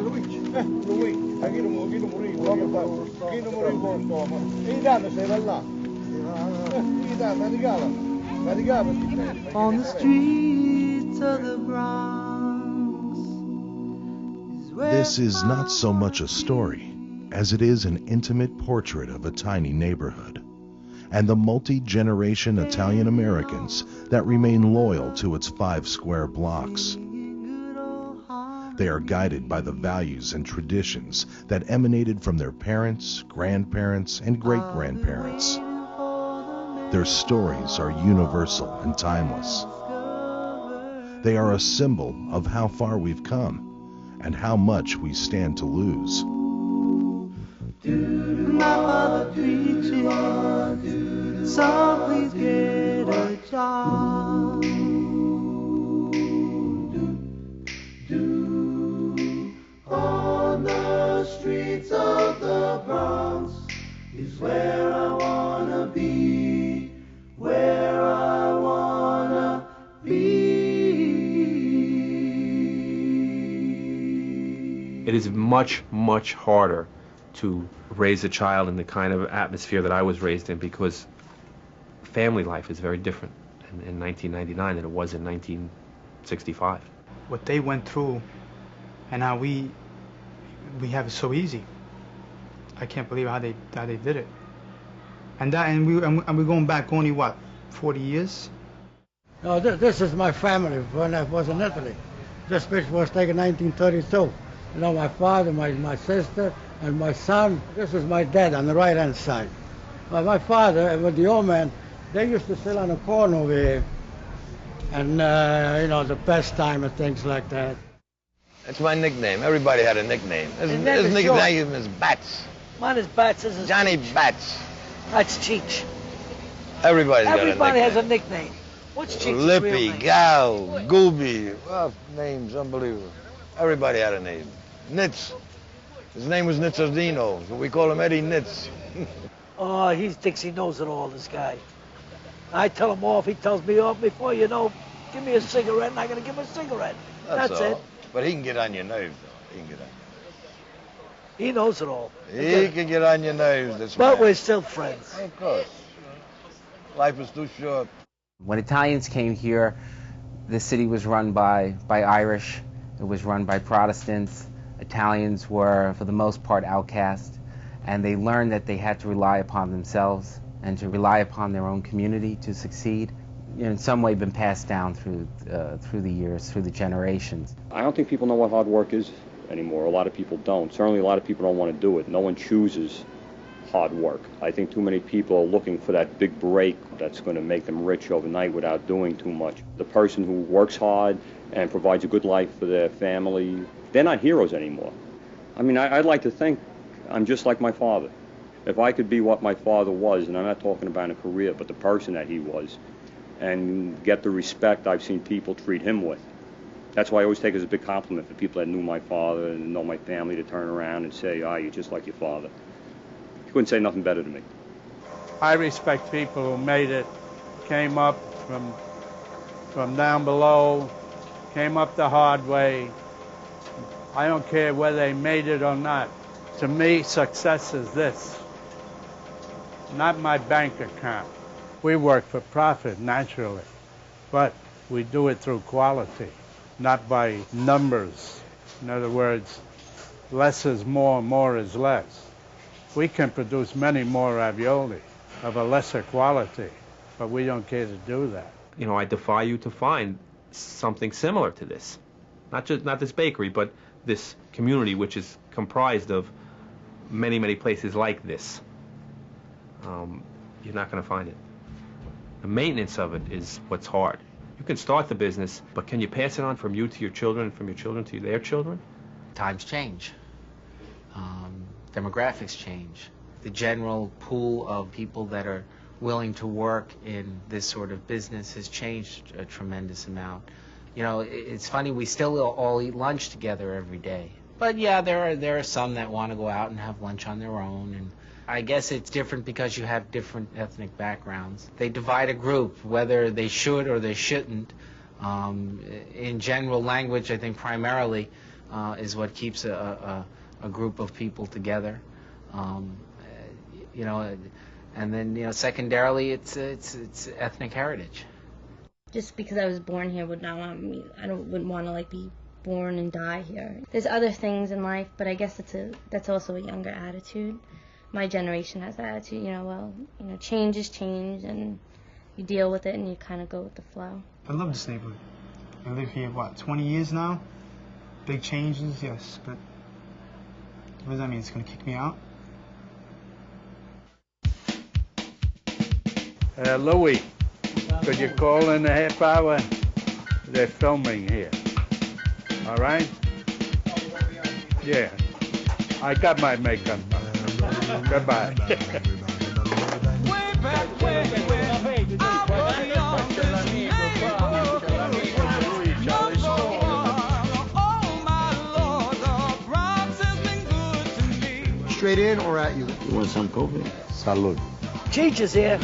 Lui, a chi non moriva, chi non moriva insomma. E i danni sei da là. I danni radicava. On the streets of the Bronx. This is not so much a story as it is an intimate portrait of a tiny neighborhood and the multi-generation Italian Americans that remain loyal to its 5 square blocks. They are guided by the values and traditions that emanated from their parents, grandparents, and great-grandparents. Their stories are universal and timeless. They are a symbol of how far we've come and how much we stand to lose. My father preaches, so please get a job. On the streets of the Bronx is where I wanna be, where I wanna be. It is much, much harder to raise a child in the kind of atmosphere that I was raised in, because family life is very different in 1999 than it was in 1965. What they went through and how we have it so easy. I can't believe how they did it. And we're going back only what, 40 years? No, this is my family when I was in Italy. This picture was taken in 1932. You know, my father, my sister, and my son. This is my dad on the right-hand side. My father, with the old man, they used to sit on a corner over here, and you know, the best time and things like that. That's my nickname. Everybody had a nickname. His nickname is Bats. Mine is Bats. This is Johnny Cheech. Bats. That's Cheech. Everybody has a nickname. What's Cheech's real Lippy, name? Gal, Gooby. Well, names unbelievable. Everybody had a name. Nitz. His name was Nitzardino, so we call him Eddie Nitz. Oh, he thinks he knows it all, this guy. I tell him off, he tells me off. Before you know, give me a cigarette, and I'm going to give him a cigarette. That's all. it. But he can get on your nerves, though. He can get on your He knows it all. nerves. He can get on your nerves, this But man. we're still friends. Of course. Life is too short. When Italians came here, the city was run by Irish. It was run by Protestants. Italians were, for the most part, outcast, and they learned that they had to rely upon themselves and to rely upon their own community to succeed. You know, in some way been passed down through the years, through the generations. I don't think people know what hard work is anymore. A lot of people don't. Certainly a lot of people don't want to do it. No one chooses hard work. I think too many people are looking for that big break that's going to make them rich overnight without doing too much. The person who works hard and provides a good life for their family, they're not heroes anymore. I mean, I'd like to think I'm just like my father. If I could be what my father was, and I'm not talking about a career, but the person that he was, and get the respect I've seen people treat him with. That's why I always take it as a big compliment for people that knew my father and know my family to turn around and say, you're just like your father. You couldn't say nothing better to me. I respect people who made it, came up from down below, came up the hard way. I don't care whether they made it or not. To me, success is this, not my bank account. We work for profit, naturally, but we do it through quality, not by numbers. In other words, less is more, more is less. We can produce many more ravioli of a lesser quality, but we don't care to do that. You know, I defy you to find something similar to this. Not this bakery, but this community, which is comprised of many, many places like this. You're not going to find it. The maintenance of it is what's hard. You can start the business, but can you pass it on from you to your children and from your children to their children? Times change. Demographics change. The general pool of people that are willing to work in this sort of business has changed a tremendous amount. You know, it's funny, we still all eat lunch together every day. But yeah, there are some that want to go out and have lunch on their own, and I guess it's different because you have different ethnic backgrounds. They divide a group, whether they should or they shouldn't. In general language, I think primarily is what keeps a group of people together. You know, and then, you know, secondarily, it's ethnic heritage. Just because I was born here would not want me. Wouldn't want to like be born and die here. There's other things in life, but I guess that's also a younger attitude. My generation has that attitude, you know, well, you know, change is change, and you deal with it and you kind of go with the flow. I love this neighborhood. I live here, what, 20 years now? Big changes, yes, but what does that mean? It's going to kick me out? Louis, could you call in a half hour? They're filming here. All right? Yeah. I got my makeup. Goodbye. Straight in or at you? You want some coffee? Salud. Cheech is here.